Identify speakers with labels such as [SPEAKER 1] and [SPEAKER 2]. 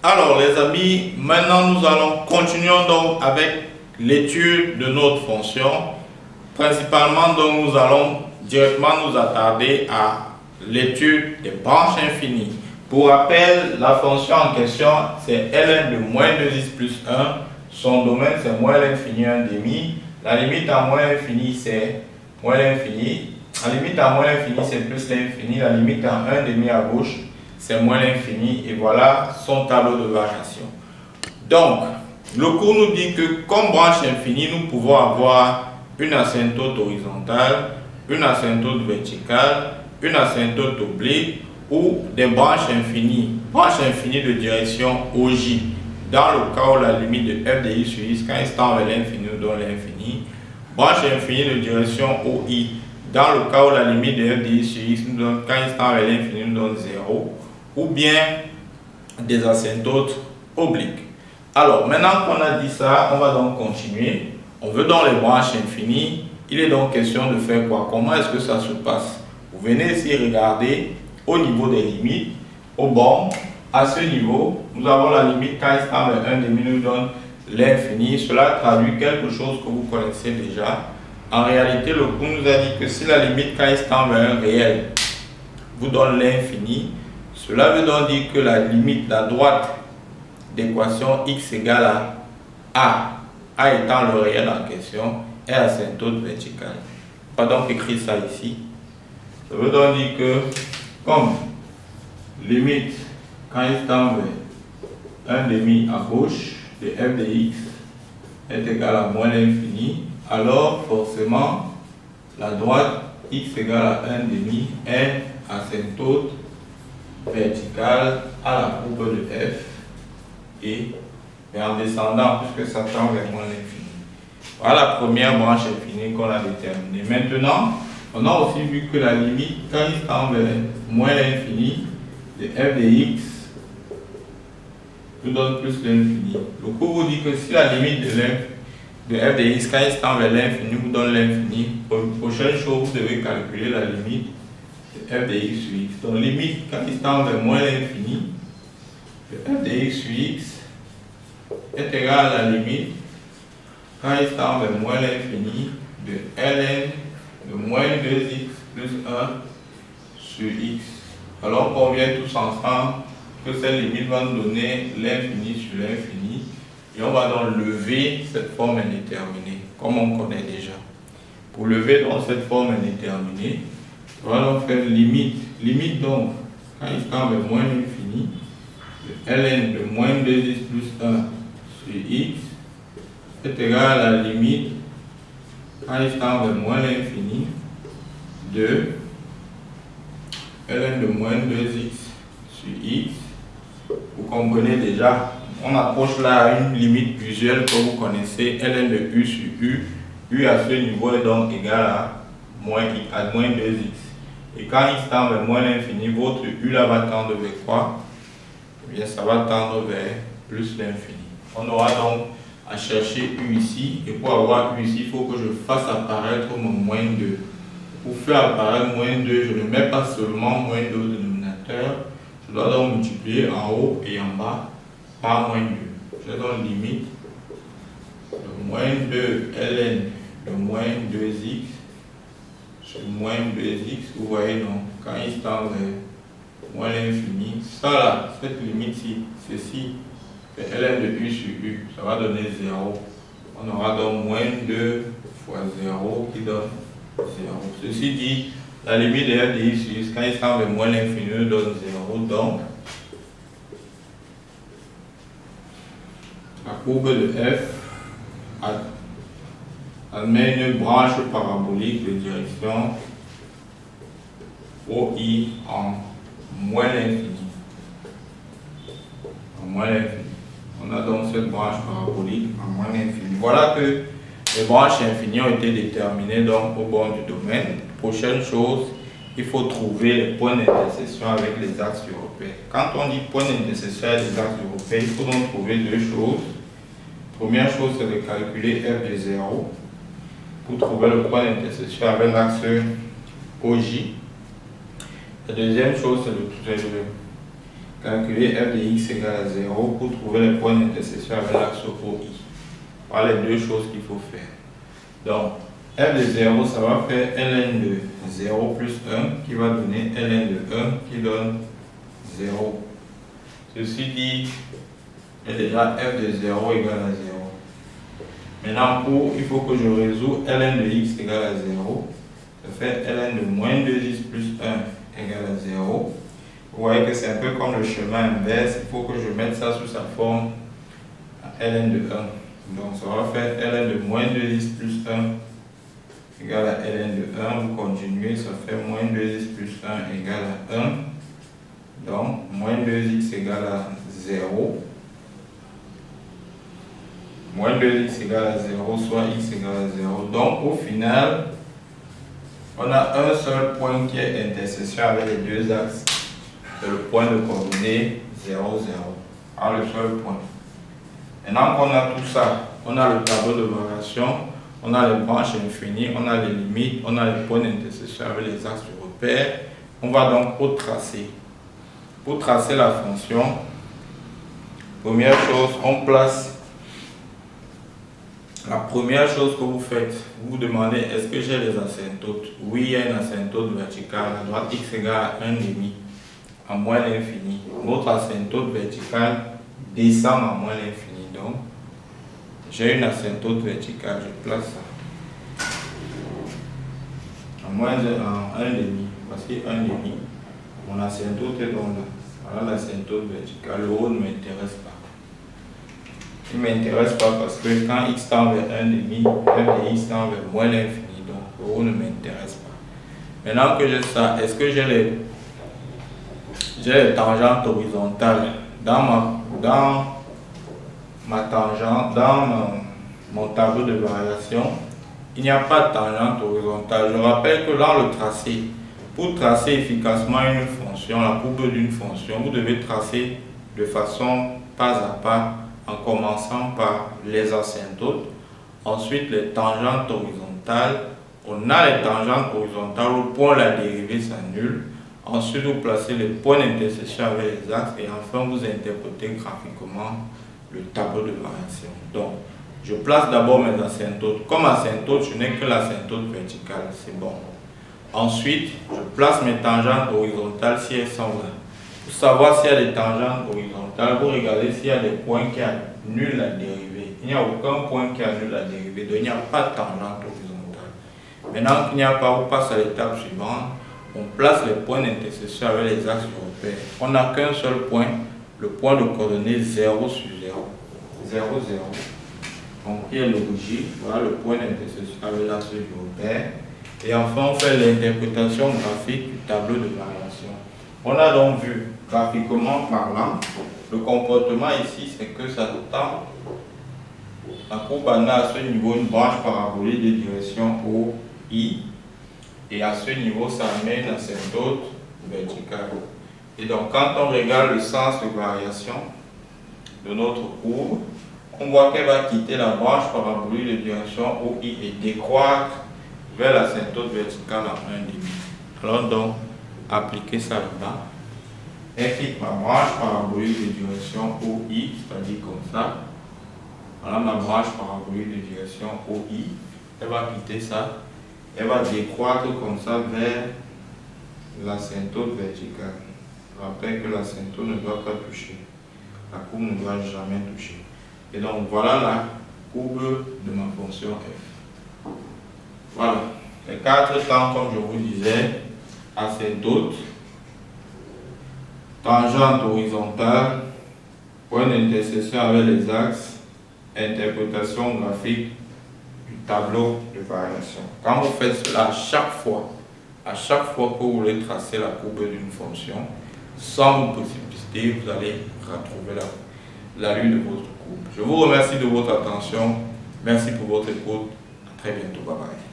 [SPEAKER 1] Alors les amis, maintenant nous allons continuer donc avec l'étude de notre fonction. Principalement donc nous allons directement nous attarder à l'étude des branches infinies. Pour rappel, la fonction en question c'est ln de moins 2x plus 1. Son domaine c'est moins l'infini 1 demi. La limite à moins l'infini c'est moins l'infini. La limite à moins l'infini c'est plus l'infini. La limite à 1 demi à gauche c'est moins l'infini, et voilà son tableau de variation. Donc, le cours nous dit que comme branche infinie, nous pouvons avoir une asymptote horizontale, une asymptote verticale, une asymptote oblique ou des branches infinies. Branche infinie de direction OJ, dans le cas où la limite de f de i sur x, quand il tend vers l'infini, nous donne l'infini. Branche infinie de direction OI, dans le cas où la limite de f de i sur x, nous donne, quand il tend vers l'infini, nous donne 0. Ou bien des asymptotes obliques. Alors, maintenant qu'on a dit ça, on va donc continuer. On veut donc les branches infinies. Il est donc question de faire quoi? Comment est-ce que ça se passe? Vous venez ici regarder au niveau des limites, au bord, à ce niveau, nous avons la limite quand il tend vers 1 demi nous donne l'infini. Cela traduit quelque chose que vous connaissez déjà. En réalité, le cours nous a dit que si la limite quand il tend vers un réel vous donne l'infini, cela veut donc dire que la limite, la droite d'équation x égale à A étant le réel en question, est asymptote verticale. On va donc écrire ça ici. Ça veut donc dire que comme limite quand il tend vers 1 demi à gauche de f de x est égal à moins l'infini, alors forcément la droite x égale à 1 demi est asymptote verticale à la courbe de f et en descendant puisque ça tend vers moins l'infini. Voilà la première branche infinie qu'on a déterminée. Maintenant, on a aussi vu que la limite quand il tend vers moins l'infini de f de x nous donne plus l'infini. Le cours vous dit que si la limite de f de x quand il tend vers l'infini vous donne l'infini, prochaine chose vous devez calculer la limite f de x sur x. Donc limite quand il tend vers moins l'infini de f de x sur x est égal à la limite quand il tend vers moins l'infini de ln de moins 2x plus 1 sur x. Alors qu'on vient tous ensemble que cette limite va nous donner l'infini sur l'infini et on va donc lever cette forme indéterminée comme on connaît déjà. Pour lever donc cette forme indéterminée, on va donc faire limite donc, quand il tend vers moins l'infini, de ln de moins 2x plus 1 sur x est égal à la limite, quand il tend vers moins l'infini, de ln de moins 2x sur x. Vous comprenez déjà, on approche là à une limite visuelle que vous connaissez, ln de u sur u. U à ce niveau est donc égal à moins 2x. Et quand il tend vers moins l'infini, votre u là va tendre vers quoi? Eh bien, ça va tendre vers plus l'infini. On aura donc à chercher u ici. Et pour avoir u ici, il faut que je fasse apparaître mon moins 2. Pour faire apparaître moins 2, je ne mets pas seulement moins 2 au dénominateur. Je dois donc multiplier en haut et en bas par moins 2. Je donne limite de moins 2 ln de moins 2x sur moins 2x, vous voyez donc, quand il tend vers moins l'infini, ça là, cette limite-ci, ceci, c'est ln de u sur u, ça va donner 0. On aura donc moins 2 fois 0 qui donne 0. Ceci dit, la limite de f de x sur x, quand il tend vers moins l'infini, nous donne 0. Donc, la courbe de f admet une branche parabolique de direction OI en moins l'infini. On a donc cette branche parabolique en moins l'infini. Voilà que les branches infinies ont été déterminées donc au bord du domaine. Prochaine chose, il faut trouver les points d'intersection avec les axes européens. Quand on dit point d'intersection avec les axes européens, il faut donc trouver deux choses. Première chose, c'est de calculer f de 0 pour trouver le point d'intersection avec l'axe OJ. La deuxième chose, c'est de calculer f de x égale à 0 pour trouver les points d'intersection avec l'axe OI. Voilà les deux choses qu'il faut faire. Donc, f de 0, ça va faire ln de 0 plus 1 qui va donner ln de 1 qui donne 0. Ceci dit, est déjà f de 0 égale à 0. Maintenant, il faut que je résous ln de x égale à 0. Ça fait ln de moins 2x plus 1 égale à 0. Vous voyez que c'est un peu comme le chemin inverse. Il faut que je mette ça sous sa forme à ln de 1. Donc ça va faire ln de moins 2x plus 1 égale à ln de 1. Vous continuez, ça fait moins 2x plus 1 égale à 1. Donc moins 2x égale à 0. Moins 2x égale à 0, soit x égale à 0. Donc au final, on a un seul point qui est intersection avec les deux axes. C'est le point de coordonnées 0, 0. Alors le seul point. Maintenant qu'on a tout ça, on a le tableau de variation, on a les branches infinies, on a les limites, on a les points d'intersection avec les axes de repère. On va donc au tracé. Pour tracer la fonction, première chose, on place. La première chose que vous faites, vous vous demandez est-ce que j'ai les asymptotes? Oui, il y a une asymptote verticale à droite, x égale à 1,5 à moins l'infini. Votre asymptote verticale descend à moins l'infini. Donc, j'ai une asymptote verticale, je place ça à moins 1,5. Voici 1,5. Mon asymptote est donc là. Voilà l'asymptote verticale. Le haut ne m'intéresse pas. Il ne m'intéresse pas parce que quand x tend vers 1,5, f de x tend vers moins l'infini. Donc, le haut ne m'intéresse pas. Maintenant que j'ai ça, est-ce que j'ai les tangentes horizontales dans ma tangente, dans mon tableau de variation? Il n'y a pas de tangente horizontale. Je rappelle que dans le tracé, pour tracer efficacement une fonction, la courbe d'une fonction, vous devez tracer de façon pas à pas, en commençant par les asymptotes, ensuite les tangentes horizontales. On a les tangentes horizontales, au point la dérivée s'annule. Ensuite, vous placez les points d'intersection avec les axes et enfin, vous interprétez graphiquement le tableau de variation. Donc, je place d'abord mes asymptotes. Comme asymptote, je n'ai que l'asymptote verticale, c'est bon. Ensuite, je place mes tangentes horizontales si elles sont là. Pour savoir s'il y a des tangentes horizontales, vous regardez s'il y a des points qui annulent la dérivée. Il n'y a aucun point qui annule la dérivée, donc il n'y a pas de tangente horizontale. Maintenant qu'il n'y a pas, on passe à l'étape suivante. On place les points d'intersection avec les axes de repère. On n'a qu'un seul point, le point de coordonnées 0 sur 0. 0, 0. Donc, il y a l'origine, voilà le point d'intersection avec l'axe de repère. Et enfin, on fait l'interprétation graphique du tableau de variation. On a donc vu, graphiquement parlant, le comportement ici, c'est que ça tend. La courbe a à ce niveau une branche parabolique de direction OI. Et à ce niveau, ça amène une asymptote verticale. Et donc, quand on regarde le sens de variation de notre courbe, on voit qu'elle va quitter la branche parabolique de direction OI et décroître vers l'asymptote verticale à 1,5. Alors donc, appliquez ça là-bas. Elle quitte ma branche parabolique de direction OI, c'est-à-dire comme ça. Voilà ma branche parabolique de direction OI. Elle va quitter ça. Elle va décroître comme ça vers l'asymptote verticale. Je rappelle que l'asymptote ne doit pas toucher. La courbe ne doit jamais toucher. Et donc voilà la courbe de ma fonction f. Voilà. Les 4 temps, comme je vous disais, asymptote, tangente horizontale, point d'intersection avec les axes, interprétation graphique du tableau de variation. Quand vous faites cela à chaque fois que vous voulez tracer la courbe d'une fonction, sans vous précipiter, vous allez retrouver l'allure de votre courbe. Je vous remercie de votre attention. Merci pour votre écoute. À très bientôt. Bye bye.